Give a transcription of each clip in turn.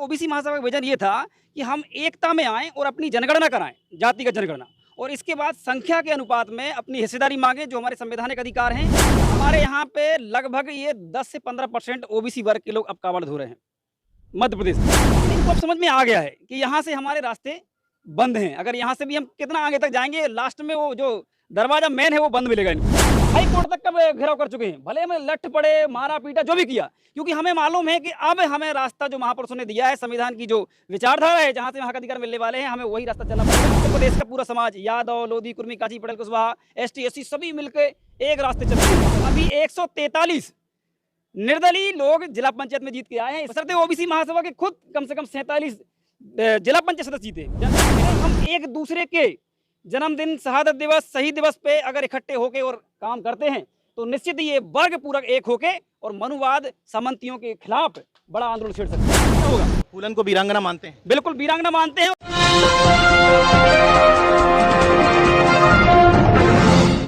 OBC महासभा का vision ये था कि हम एकता में आएं और अपनी जनगणना कराएं, जातिगत जनगणना, और इसके बाद संख्या के अनुपात में अपनी हिस्सेदारी मांगे, जो हमारे संवैधानिक अधिकार हैं। हमारे यहाँ पे लगभग ये 10 से 15% ओबीसी वर्ग के लोग अब कावड़ धो रहे हैं मध्य प्रदेश में। इनको अब समझ में आ गया है कि यहाँ से हमारे रास्ते बंद हैं। अगर यहाँ से भी हम कितना आगे तक जाएंगे, लास्ट में वो जो दरवाजा मेन है वो बंद मिलेगा इनको। हाई कोर्ट तक का घेराव कर चुके हैं, भले हमें लठ पड़े, मारा पीटा, जो भी किया, क्योंकि हमें मालूम है कि अब हमें रास्ता जो महापुरुषों ने दिया है, संविधान की जो विचारधारा है, जहां से हक अधिकार मिलने वाले हैं, हमें वही रास्ता चलना पड़ेगा। उत्तर प्रदेश का पूरा समाज, यादव, लोधी, कुर्मी, काची, पटेल, कुशवाहा, एसटी, एससी सभी मिलकर एक रास्ते चल रहे हैं। अभी 143 निर्दलीय लोग जिला पंचायत में जीत के आए हैं। बशर्ते ओबीसी महासभा के खुद कम से कम 47 जिला पंचायत सदस्य जीते। हम एक दूसरे के जन्मदिन, शहादत दिवस, शहीद दिवस पे अगर इकट्ठे होके और काम करते हैं तो निश्चित ही ये वर्ग पूरा एक होके और मनुवाद, सामंतियों के खिलाफ बड़ा आंदोलन छेड़ सकते हैं। क्या होगा? फूलन को वीरांगना मानते हैं? बिल्कुल वीरांगना मानते हैं।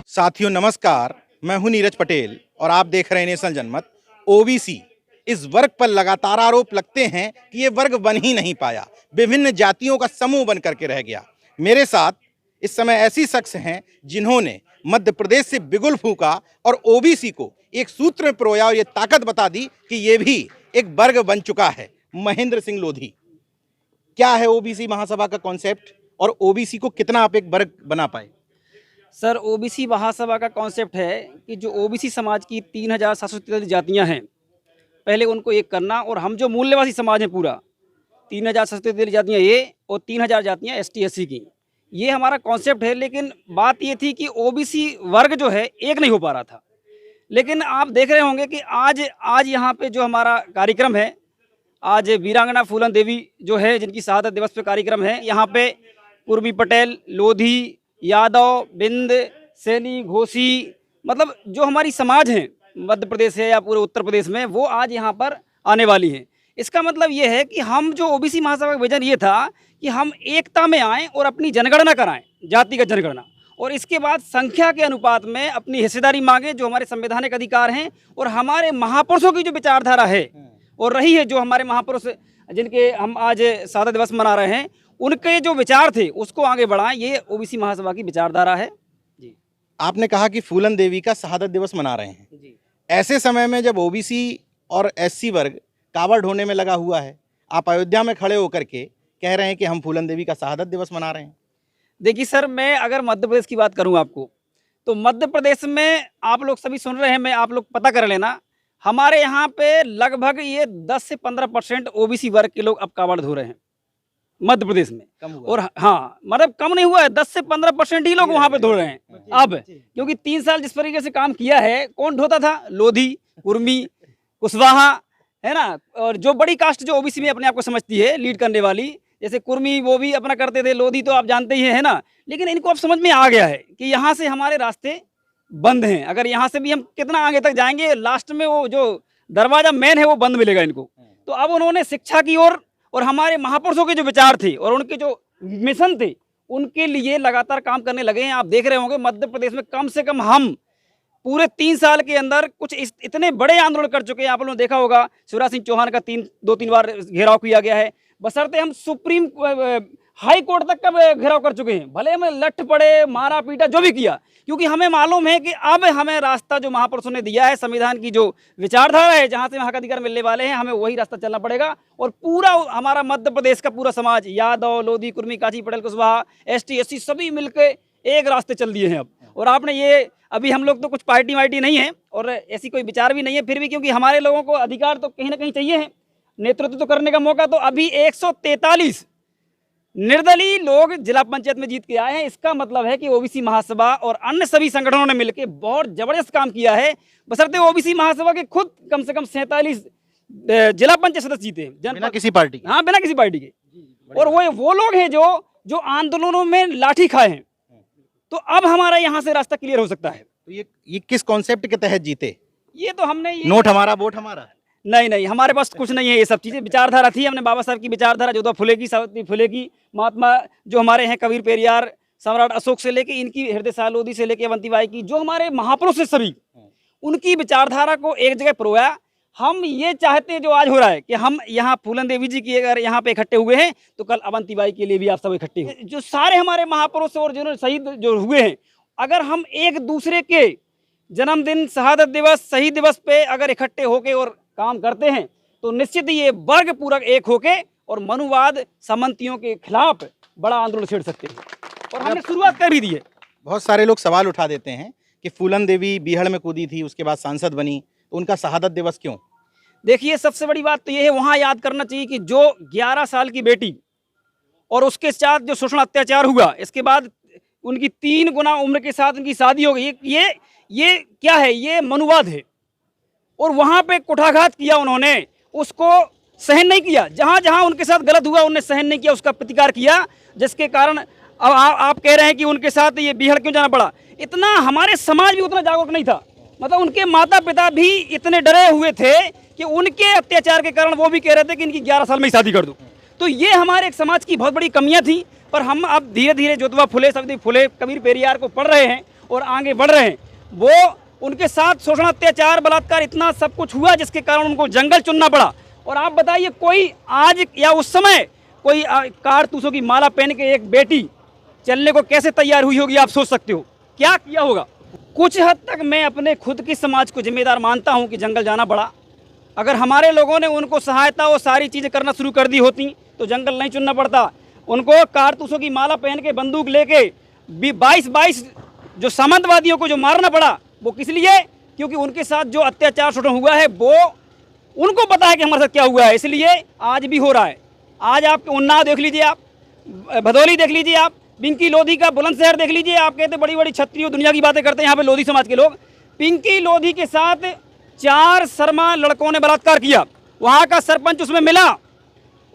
साथियों नमस्कार, मैं हूं नीरज पटेल और आप देख रहे हैं नेशनल जनमत। ओबीसी इस वर्ग पर लगातार आरोप लगते हैं कि ये वर्ग बन ही नहीं पाया, विभिन्न जातियों का समूह बन करके रह गया। मेरे साथ इस समय ऐसी शख्स हैं जिन्होंने मध्य प्रदेश से बिगुल फूंका और ओबीसी को एक सूत्र में पिरोया और ये ताकत बता दी कि ये भी एक वर्ग बन चुका है। महेंद्र सिंह लोधी, क्या है ओबीसी महासभा का कॉन्सेप्ट और ओबीसी को कितना आप एक वर्ग बना पाए? सर, ओबीसी महासभा का कॉन्सेप्ट है कि जो ओबीसी समाज की 3743 जातियां हैं, पहले उनको एक करना, और हम जो मूल्यवासी समाज हैं पूरा 3743 जातियां ये और 3000 जातियां एसटी एससी की, ये हमारा कॉन्सेप्ट है। लेकिन बात ये थी कि ओबीसी वर्ग जो है एक नहीं हो पा रहा था। लेकिन आप देख रहे होंगे कि आज यहाँ पे जो हमारा कार्यक्रम है, आज वीरांगना फूलन देवी जो है जिनकी शहादत दिवस पे कार्यक्रम है, यहाँ पे कुर्मी, पटेल, लोधी, यादव, बिंद, सैनी, घोसी, मतलब जो हमारी समाज है मध्य प्रदेश है या पूरे उत्तर प्रदेश में, वो आज यहाँ पर आने वाली हैं। इसका मतलब ये है कि हम जो ओबीसी महासभा का विजन ये था कि हम एकता में आएं और अपनी जनगणना कराएं, जातिगत जनगणना, और इसके बाद संख्या के अनुपात में अपनी हिस्सेदारी मांगे, जो हमारे संवैधानिक अधिकार हैं, और हमारे महापुरुषों की जो विचारधारा है और रही है, जो हमारे महापुरुष जिनके हम आज शहादत दिवस मना रहे हैं, उनके जो विचार थे उसको आगे बढ़ाएं, ये ओबीसी महासभा की विचारधारा है जी। आपने कहा कि फूलन देवी का शहादत दिवस मना रहे हैं जी। ऐसे समय में जब ओबीसी और एससी वर्ग कावड़ ढोने में लगा हुआ है, आप अयोध्या में खड़े होकर के कह रहे हैं कि हम फूलन देवी का शहादत दिवस मना रहे हैं। देखिए सर, मैं अगर मध्य प्रदेश की बात करूं आपको, तो मध्य प्रदेश में आप लोग सभी सुन रहे हैं, मैं आप लोग पता कर लेना, हमारे यहाँ पे लगभग ये 10 से 15% ओबीसी वर्ग के लोग अब कावड़ धो रहे हैं मध्य प्रदेश में। कम हुआ। और हाँ, मतलब कम नहीं हुआ है, 10 से 15% ही लोग वहाँ पे धो रहे हैं अब, क्योंकि 3 साल जिस तरीके से काम किया है, कौन ढोता था? लोधी, कुर्मी, कुशवाहा, है ना, और जो बड़ी कास्ट जो ओबीसी में अपने आप को समझती है लीड करने वाली, जैसे कुर्मी, वो भी अपना करते थे, लोधी तो आप जानते ही है ना। लेकिन इनको अब समझ में आ गया है कि यहाँ से हमारे रास्ते बंद हैं। अगर यहाँ से भी हम कितना आगे तक जाएंगे, लास्ट में वो जो दरवाजा मेन है वो बंद मिलेगा इनको। तो अब उन्होंने शिक्षा की ओर और हमारे महापुरुषों के जो विचार थे और उनके जो मिशन थे, उनके लिए लगातार काम करने लगे हैं। आप देख रहे होंगे मध्य प्रदेश में कम से कम हम पूरे 3 साल के अंदर कुछ इतने बड़े आंदोलन कर चुके हैं। आप लोगों ने देखा होगा, शिवराज सिंह चौहान का 2-3 बार घेराव किया गया है, बशर्ते हम सुप्रीम हाई कोर्ट तक का घेराव कर चुके हैं, भले हमें लठ पड़े, मारा पीटा, जो भी किया, क्योंकि हमें मालूम है कि अब हमें रास्ता जो महापुरुषों ने दिया है, संविधान की जो विचारधारा है, जहां से हक अधिकार मिलने वाले हैं, हमें वही रास्ता चलना पड़ेगा। और पूरा हमारा मध्य प्रदेश का पूरा समाज, यादव, लोधी, कुर्मी, काची, पटेल, कुशवाहा, एसटी, एससी सभी मिलकर एक रास्ते चल दिए हैं अब। और आपने ये, अभी हम लोग तो कुछ पार्टी वार्टी नहीं है और ऐसी कोई विचार भी नहीं है, फिर भी क्योंकि हमारे लोगों को अधिकार तो कहीं ना कहीं चाहिए है, नेतृत्व तो करने का मौका, तो अभी 143 निर्दलीय लोग जिला पंचायत में जीत के आए हैं। इसका मतलब है कि ओबीसी महासभा और अन्य सभी संगठनों ने मिलकर बहुत जबरदस्त काम किया है। बशर्ते ओबीसी महासभा के खुद कम से कम 47 जिला पंचायत सदस्य जीते हैं, बिना किसी पार्टी, हाँ, बिना किसी पार्टी के। और वो लोग हैं जो आंदोलनों में लाठी खाए हैं। तो अब हमारा यहाँ से रास्ता क्लियर हो सकता है। तो ये किस कॉन्सेप्ट के तहत जीते? ये तो हमने नोट हमारा, वोट हमारा? नहीं, हमारे पास कुछ नहीं है ये सब चीज़ें। विचारधारा थी, हमने बाबा साहब की विचारधारा, ज्योतिबा फुले की, सावित्री फुले की, महात्मा जो हमारे हैं कबीर पेरियार, सम्राट अशोक से लेके इनकी, हृदय साह लोधी से लेके अवंतीबाई की, जो हमारे महापुरुष है सभी, उनकी विचारधारा को एक जगह पिरोया। हम ये चाहते हैं जो आज हो रहा है कि हम यहाँ फूलन देवी जी की अगर यहाँ पे इकट्ठे हुए हैं तो कल अवंतीबाई के लिए भी आप सब इकट्ठे हो। जो सारे हमारे महापुरुष और जिन्होंने शहीद जो हुए हैं, अगर हम एक दूसरे के जन्मदिन, शहादत दिवस, शहीद दिवस पे अगर इकट्ठे होके और काम करते हैं तो निश्चित ही ये वर्ग पूरा एक होके और मनुवाद सामंतियों के खिलाफ बड़ा आंदोलन छेड़ सकते हैं और हमने शुरुआत कर भी दी है। बहुत सारे लोग सवाल उठा देते हैं कि फूलन देवी बीहड़ में कूदी थी, उसके बाद सांसद बनी, तो उनका शहादत दिवस क्यों? देखिए, सबसे बड़ी बात तो ये है, वहाँ याद करना चाहिए कि जो 11 साल की बेटी और उसके साथ जो शोषण अत्याचार हुआ, इसके बाद उनकी 3 गुना उम्र के साथ उनकी शादी हो गई, ये क्या है? ये मनुवाद है। और वहाँ पे कुठाघात किया उन्होंने, उसको सहन नहीं किया। जहाँ जहाँ उनके साथ गलत हुआ उन्होंने सहन नहीं किया, उसका प्रतिकार किया, जिसके कारण अब आप कह रहे हैं कि उनके साथ ये बीहड़ क्यों जाना पड़ा। इतना हमारे समाज भी उतना जागरूक नहीं था, मतलब उनके माता पिता भी इतने डरे हुए थे कि उनके अत्याचार के कारण वो भी कह रहे थे कि इनकी 11 साल में ही शादी कर दूं। तो ये हमारे एक समाज की बहुत बड़ी कमियां थी, पर हम अब धीरे धीरे ज्योतिबा फुले, सावित्री फुले, कबीर पेरियार को पढ़ रहे हैं और आगे बढ़ रहे हैं। वो उनके साथ शोषण, अत्याचार, बलात्कार, इतना सब कुछ हुआ जिसके कारण उनको जंगल चुनना पड़ा। और आप बताइए, कोई आज या उस समय कोई कारतूसों की माला पहन के एक बेटी चलने को कैसे तैयार हुई होगी, आप सोच सकते हो क्या किया होगा। कुछ हद तक मैं अपने खुद की समाज को जिम्मेदार मानता हूं कि जंगल जाना पड़ा। अगर हमारे लोगों ने उनको सहायता और सारी चीज़ें करना शुरू कर दी होती तो जंगल नहीं चुनना पड़ता। उनको कारतूसों की माला पहन के, बंदूक लेके 22 जो सामंतवादियों को जो मारना पड़ा, वो किस लिए? क्योंकि उनके साथ जो अत्याचार शोषण हुआ है वो उनको पता है कि हमारे साथ क्या हुआ है, इसलिए आज भी हो रहा है। आज आप उन्नाव देख लीजिए, आप भदौली देख लीजिए, आप पिंकी लोधी का बुलंदशहर देख लीजिए। आप कहते बड़ी बड़ी क्षत्रिय दुनिया की बातें करते हैं, यहाँ पे लोधी समाज के लोग। पिंकी लोधी के साथ 4 शर्मा लड़कों ने बलात्कार किया, वहाँ का सरपंच उसमें मिला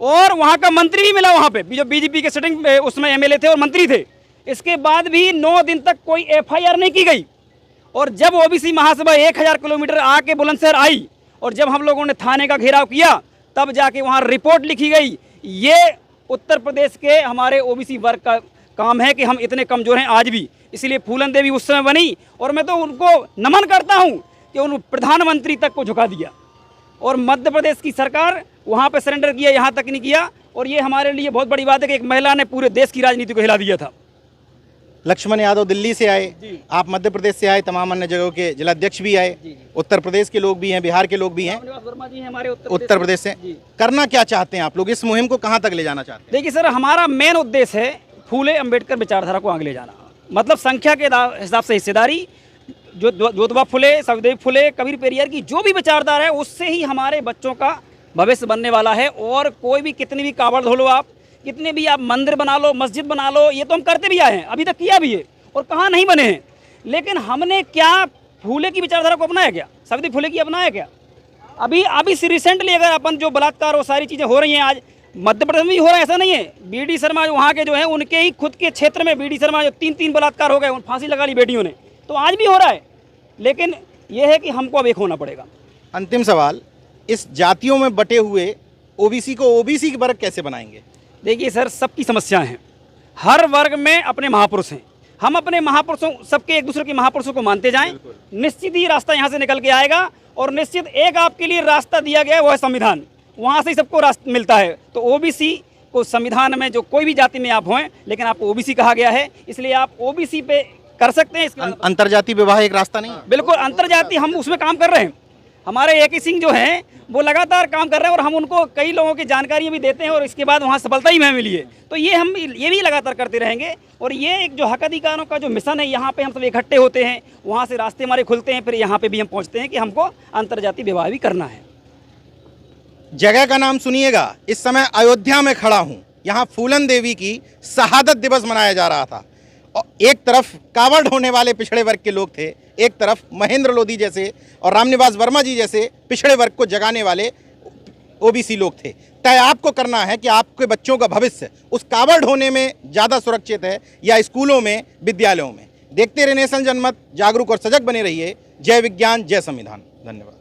और वहाँ का मंत्री भी मिला, वहाँ पे जो बीजेपी के सिटिंग उसमें एमएलए थे और मंत्री थे। इसके बाद भी 9 दिन तक कोई एफआईआर नहीं की गई। और जब ओबीसी महासभा 1000 किलोमीटर आके बुलंदशहर आई और जब हम लोगों ने थाने का घेराव किया, तब जाके वहाँ रिपोर्ट लिखी गई। ये उत्तर प्रदेश के हमारे ओबीसी वर्ग का काम है कि हम इतने कमज़ोर हैं आज भी, इसलिए फूलन देवी उस समय बनी। और मैं तो उनको नमन करता हूं कि उन प्रधानमंत्री तक को झुका दिया और मध्य प्रदेश की सरकार वहां पे सरेंडर किया, यहां तक नहीं किया। और ये हमारे लिए बहुत बड़ी बात है कि एक महिला ने पूरे देश की राजनीति को हिला दिया था। लक्ष्मण यादव दिल्ली से आए, आप मध्य प्रदेश से आए, तमाम अन्य जगहों के जिलाध्यक्ष भी आए, उत्तर प्रदेश के लोग भी हैं, बिहार के लोग भी हैं, वर्मा जी हैं हमारे उत्तर प्रदेश से। करना क्या चाहते हैं आप लोग? इस मुहिम को कहाँ तक ले जाना चाहते हैं? देखिए सर, हमारा मेन उद्देश्य है फूले अंबेडकर विचारधारा को आगे ले जाना। मतलब संख्या के हिसाब से हिस्सेदारी, जो ज्योतिबा फुले, सावित्री फुले, कबीर पेरियार की जो भी विचारधारा है, उससे ही हमारे बच्चों का भविष्य बनने वाला है। और कोई भी कितनी भी कावड़ धो लो, आप कितने भी आप मंदिर बना लो, मस्जिद बना लो, ये तो हम करते भी आए हैं, अभी तक किया भी है और कहाँ नहीं बने हैं। लेकिन हमने क्या फूले की विचारधारा को अपनाया क्या? सावित्री फुले की अपनाया क्या? अभी रिसेंटली अगर अपन जो बलात्कार और सारी चीज़ें हो रही हैं, आज मध्य प्रदेश में भी हो रहा है, ऐसा नहीं है। बीडी शर्मा जो वहाँ के जो है, उनके ही खुद के क्षेत्र में बीडी शर्मा जो 3 बलात्कार हो गए, फांसी लगा ली बेटियों ने, तो आज भी हो रहा है। लेकिन यह है कि हमको अब एक होना पड़ेगा। अंतिम सवाल, इस जातियों में बटे हुए ओबीसी को ओबीसी के वर्ग कैसे बनाएंगे? देखिए सर, सबकी समस्याएं हैं, हर वर्ग में अपने महापुरुष हैं। हम अपने महापुरुषों, सबके एक दूसरे के महापुरुषों को मानते जाएं, निश्चित ही रास्ता यहाँ से निकल के आएगा। और निश्चित एक आपके लिए रास्ता दिया गया है, वो है संविधान, वहाँ से ही सबको रास्ता मिलता है। तो ओबीसी को संविधान में, जो कोई भी जाति में आप हों, लेकिन आपको ओबीसी कहा गया है, इसलिए आप ओबीसी पे कर सकते हैं। अंतरजातीय विवाह एक रास्ता नहीं? बिल्कुल, अंतरजातीय हम उसमें काम कर रहे हैं। हमारे ए.के. सिंह जो हैं वो लगातार काम कर रहे हैं और हम उनको कई लोगों की जानकारी भी देते हैं और इसके बाद वहाँ सफलता ही हमें मिली है। तो ये हम ये भी लगातार करते रहेंगे। और ये एक जो हक अधिकारों का जो मिशन है, यहाँ पे हम सब इकट्ठे होते हैं, वहाँ से रास्ते हमारे खुलते हैं, फिर यहाँ पे भी हम पहुँचते हैं कि हमको अंतरजातीय विवाह भी करना है। जगह का नाम सुनिएगा, इस समय अयोध्या में खड़ा हूँ, यहाँ फूलन देवी की शहादत दिवस मनाया जा रहा था। और एक तरफ कावड़ ढोने वाले पिछड़े वर्ग के लोग थे, एक तरफ महेंद्र लोधी जैसे और रामनिवास वर्मा जी जैसे पिछड़े वर्ग को जगाने वाले ओबीसी लोग थे। तय आपको करना है कि आपके बच्चों का भविष्य उस कावड़ ढोने में ज़्यादा सुरक्षित है या स्कूलों में, विद्यालयों में। देखते रहिए नेशन जनमत, जागरूक और सजग बने रहिए। जय विज्ञान, जय संविधान। धन्यवाद।